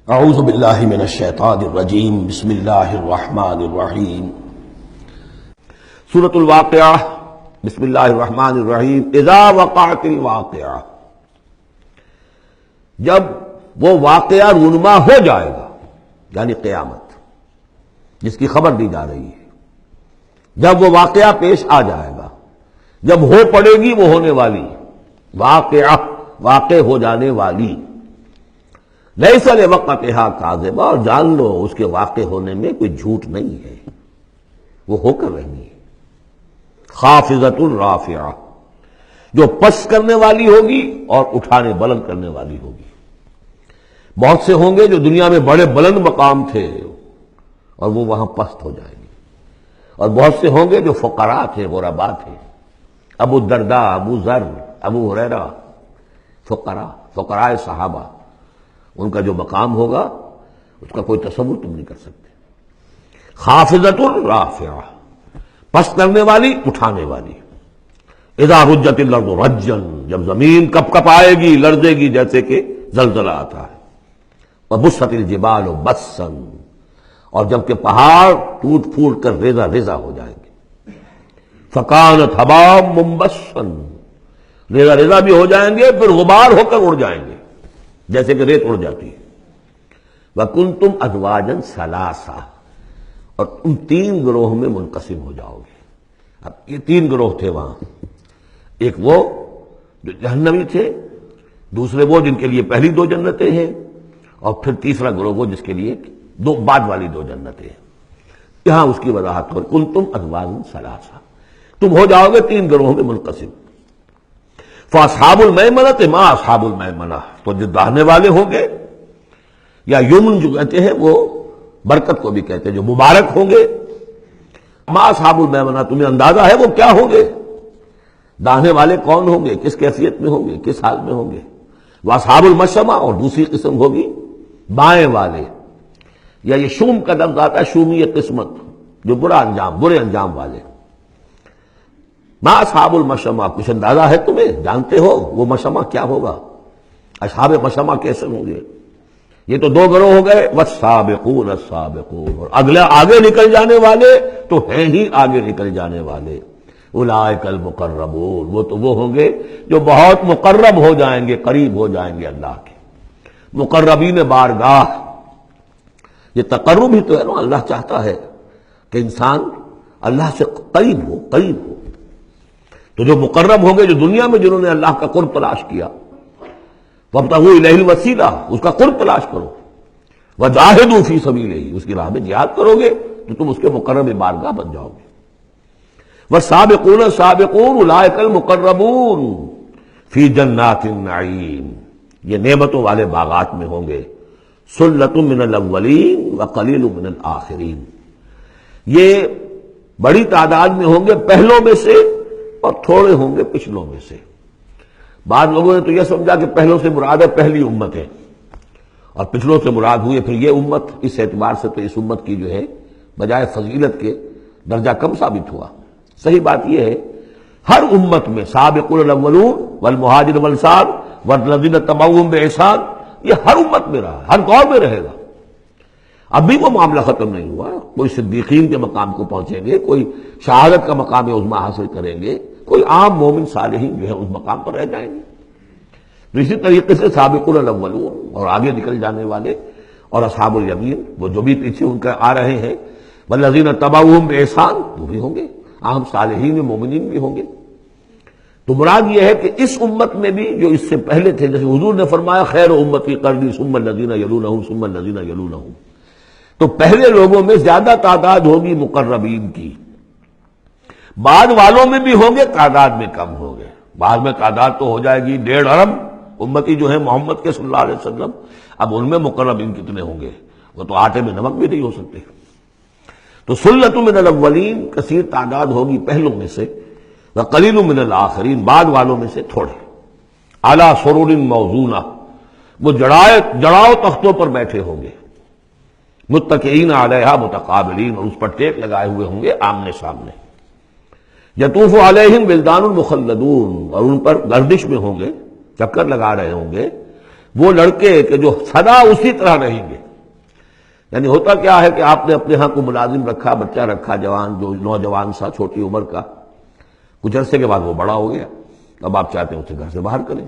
اعوذ باللہ من الشیطان الرجیم بسم اللہ الرحمن الرحیم سورۃ الواقعہ بسم اللہ الرحمن الرحیم اذا وقعت الواقعہ، جب وہ واقعہ رونما ہو جائے گا، یعنی قیامت جس کی خبر دی جا رہی ہے، جب وہ واقعہ پیش آ جائے گا، جب ہو پڑے گی وہ ہونے والی واقعہ، واقع ہو جانے والی، لیس لوقتھا کاذبہ، اور جان لو اس کے واقع ہونے میں کوئی جھوٹ نہیں ہے، وہ ہو کر رہنی ہے۔ خافضۃ رافعہ، جو پس کرنے والی ہوگی اور اٹھانے بلند کرنے والی ہوگی۔ بہت سے ہوں گے جو دنیا میں بڑے بلند مقام تھے اور وہ وہاں پست ہو جائیں گے، اور بہت سے ہوں گے جو فقراء تھے، غرباء تھے، ابو الدرداء، ابو ذر، ابو ہریرہ، فقراء صحابہ، ان کا جو مقام ہوگا اس کا کوئی تصور تم نہیں کر سکتے۔ خافضۃ رافعہ، پس کرنے والی، اٹھانے والی۔ اذا رجت الارض رجا، جب زمین کپ کپ آئے گی، لرزے گی جیسے کہ زلزلہ آتا ہے۔ وبست الجبال بسا، اور جب کہ پہاڑ ٹوٹ پھوٹ کر ریزہ ریزہ ہو جائیں گے۔ فکانت حباء منبثا، ریزہ ریزہ بھی ہو جائیں گے، پھر غبار ہو کر اڑ جائیں گے جیسے کہ ریت اڑ جاتی ہے۔ وَكُنْتُمْ أَزْوَاجًا ثَلَاثَةً، اور تم تین گروہ میں منقسم ہو جاؤ گے۔ اب یہ تین گروہ تھے وہاں، ایک وہ جو جہنمی تھے، دوسرے وہ جن کے لیے پہلی دو جنتیں ہیں، اور پھر تیسرا گروہ وہ جس کے لیے دو بعد والی دو جنتیں ہیں۔ یہاں اس کی وضاحت ہو، كُنْتُمْ أَزْوَاجًا ثَلَاثَةً، تم ہو جاؤ گے تین گروہوں میں منقسم۔ فَأَصْحَابُ الْمَيْمَنَةِ مَا أَصْحَابُ الْمَيْمَنَةِ، تو جو داہنے والے ہوں گے، یا یمن جو کہتے ہیں وہ برکت کو بھی کہتے ہیں، جو مبارک ہوں گے، ما اصحاب المیمنہ، تمہیں اندازہ ہے وہ کیا ہوں گے؟ داہنے والے کون ہوں گے، کس کیفیت میں ہوں گے، کس حال میں ہوں گے؟ واصحاب المشأمہ، اور دوسری قسم ہوگی بائیں والے، یا یہ شوم کا لفظ آتا ہے، شومی قسمت، جو برے انجام والے۔ ما اصحاب المشأمہ، کچھ اندازہ ہے تمہیں، جانتے ہو وہ مشأمہ کیا ہوگا، اصحاب مشأمہ کیسے ہوں گے؟ یہ تو دو گروہ ہو گئے، والسابقون السابقون، اور اگلے آگے نکل جانے والے تو ہیں ہی آگے نکل جانے والے۔ اولئک المقربون، وہ تو وہ ہوں گے جو بہت مقرب ہو جائیں گے، قریب ہو جائیں گے اللہ کے۔ مقربین بارگاہ، یہ تقرب ہی تو ہے نا، اللہ چاہتا ہے کہ انسان اللہ سے قریب ہو، قریب ہو۔ تو جو مقرب ہوں گے، جو دنیا میں جنہوں نے اللہ کا قرب تلاش کیا، وابتغوا الیہ الوسیلہ، اس کا قرب تلاش کرو، وجاہدوا فی سبیلہ، اس کی راہ میں جہاد کرو گے تو تم اس کے مقرب بارگاہ بن جاؤ گے۔ والسابقون السابقون اولئک المقربون فی جنات النعیم، یہ نعمتوں والے باغات میں ہوں گے۔ ثلۃ من الاولین وقلیل من الآخرین، یہ بڑی تعداد میں ہوں گے پہلوں میں سے، اور تھوڑے ہوں گے پچھلوں میں سے۔ بعض لوگوں نے تو یہ سمجھا کہ پہلوں سے مراد ہے پہلی امت ہے، اور پچھلوں سے مراد ہوئی پھر یہ امت، اس اعتبار سے تو اس امت کی جو ہے بجائے فضیلت کے درجہ کم ثابت ہوا۔ صحیح بات یہ ہے، ہر امت میں سابقون الاولون والمہاجرون والانصار والذین اتبعوہم بإحسان، یہ ہر امت میں رہا، ہر دور میں رہے گا۔ اب بھی وہ معاملہ ختم نہیں ہوا، کوئی صدیقین کے مقام کو پہنچیں گے، کوئی شہادت کا مقام عظمیٰ حاصل کریں گے، کوئی عام مومن صالحین جو ہے اس مقام پر رہ جائیں گے۔ تو اسی طریقے سے سابقون الاولون، اور آگے نکل جانے والے، اور اصحاب الیمین، وہ جو بھی پیچھے ان کا آ رہے ہیں، والذین اتبعوہم بإحسان، وہ بھی ہوں گے، عام صالحین مومنین بھی ہوں گے۔ تو مراد یہ ہے کہ اس امت میں بھی جو اس سے پہلے تھے، جیسے حضور نے فرمایا خیر امتی قرنی ثم الذین یلونہم ثم الذین یلونہم، تو پہلے لوگوں میں زیادہ تعداد ہوگی مقربین کی، بعد والوں میں بھی ہوں گے، تعداد میں کم ہوں گے۔ بعد میں تعداد تو ہو جائے گی 1.5 ارب امتی جو ہے محمد کے صلی اللہ علیہ وسلم، اب ان میں مقربین کتنے ہوں گے؟ وہ تو آٹے میں نمک بھی نہیں ہو سکتے۔ تو ثلۃ من الاولین، کثیر تعداد ہوگی پہلوں میں سے، وقلیل من الآخرین، بعد والوں میں سے تھوڑے۔ علی سرر موضونہ، وہ جڑاؤ تختوں پر بیٹھے ہوں گے، متکئین علیہا متقابلین، اور اس پر ٹیک لگائے ہوئے ہوں گے آمنے سامنے۔ یطوف علیہم ولدان مخلدون، اور ان پر گردش میں ہوں گے، چکر لگا رہے ہوں گے وہ لڑکے کہ جو سدا اسی طرح رہیں گے. یعنی ہوتا کیا ہے کہ آپ نے اپنے ہاں کو ملازم رکھا، بچہ رکھا، جوان جو نوجوان سا چھوٹی عمر کا، کچھ عرصے کے بعد وہ بڑا ہو گیا، اب آپ چاہتے ہیں اسے گھر سے باہر کریں،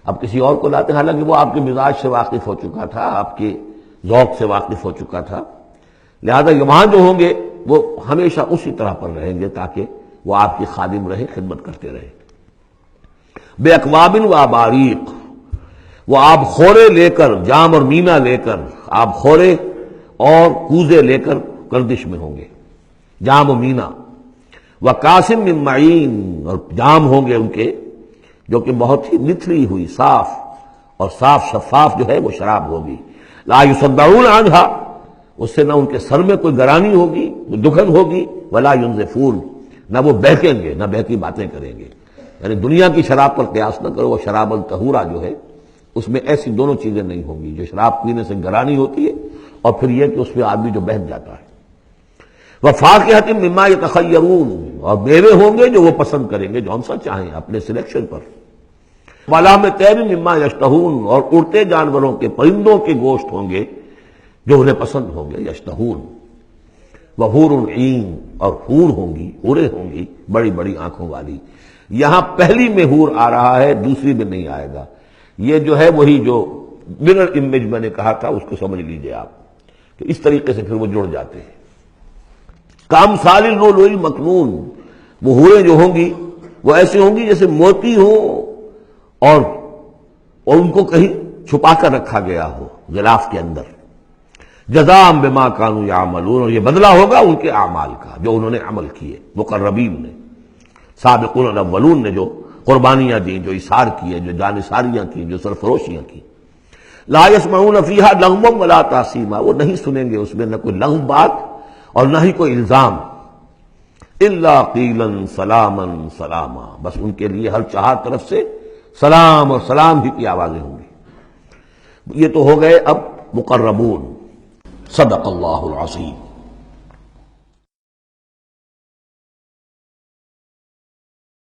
اب کسی اور کو لاتے ہیں، حالانکہ وہ آپ کے مزاج سے واقف ہو چکا تھا، آپ کے ذوق سے واقف ہو چکا تھا. لہذا وہاں جو ہوں گے وہ ہمیشہ اسی طرح پر رہیں گے تاکہ وہ آپ کی خادم رہے، خدمت کرتے رہے. بے اکواب و اباریق، وہ آب خورے لے کر، جام اور مینا لے کر، آب خورے اور کوزے لے کر گردش میں ہوں گے، جام و مینا. وقاسم من معین، اور جام ہوں گے ان کے جو کہ بہت ہی نتھری ہوئی، صاف اور صاف شفاف جو ہے وہ شراب ہوگی. لا یصدعون عنہا، اس سے نہ ان کے سر میں کوئی گرانی ہوگی، دکھن ہوگی، ولا ینزفون، نہ وہ بہکیں گے، نہ بہکی باتیں کریں گے. یعنی دنیا کی شراب پر قیاس نہ کرو، وہ شراب الطہورہ جو ہے اس میں ایسی دونوں چیزیں نہیں ہوں گی، جو شراب پینے سے گرانی ہوتی ہے اور پھر یہ کہ اس میں آدمی جو بہک جاتا ہے. وفاکہۃ مما یتخیرون، اور میوے ہوں گے جو وہ پسند کریں گے، جون سا چاہیں اپنے سلیکشن پر. ولحم طیر مما یشتہون، اور اڑتے جانوروں کے، پرندوں کے گوشت ہوں گے جو انہیں پسند ہوں گے، یشتہون. وحور عین، اور حور ہوں گی، حوریں ہوں گی بڑی بڑی آنکھوں والی. یہاں پہلی میں حور آ رہا ہے، دوسری میں نہیں آئے گا. یہ جو ہے وہی جو مرر امیج میں نے کہا تھا اس کو سمجھ لیجئے آپ کہ اس طریقے سے پھر وہ جڑ جاتے ہیں. کامثال اللؤلؤ المکنون، وہ حوریں جو ہوں گی وہ ایسے ہوں گی جیسے موتی ہوں اور ان کو کہیں چھپا کر رکھا گیا ہو غلاف کے اندر. جزاء بما كانوا يعملون، اور یہ بدلہ ہوگا ان کے اعمال کا جو انہوں نے عمل کیے. مقربین نے، سابقون الاولون نے جو قربانیاں دیں، جو اثار کیے، جو جانثاریاں کی، جو سرفروشیاں کی. لا يسمعون فيها لغوا ولا تاثیما، وہ نہیں سنیں گے اس میں نہ کوئی لغو بات اور نہ ہی کوئی الزام. الا قیلا سلاما سلاما، بس ان کے لیے ہر چہار طرف سے سلام اور سلام ہی کی آوازیں ہوں گی. یہ تو ہو گئے اب مقربون. صدق اللہ العظیم.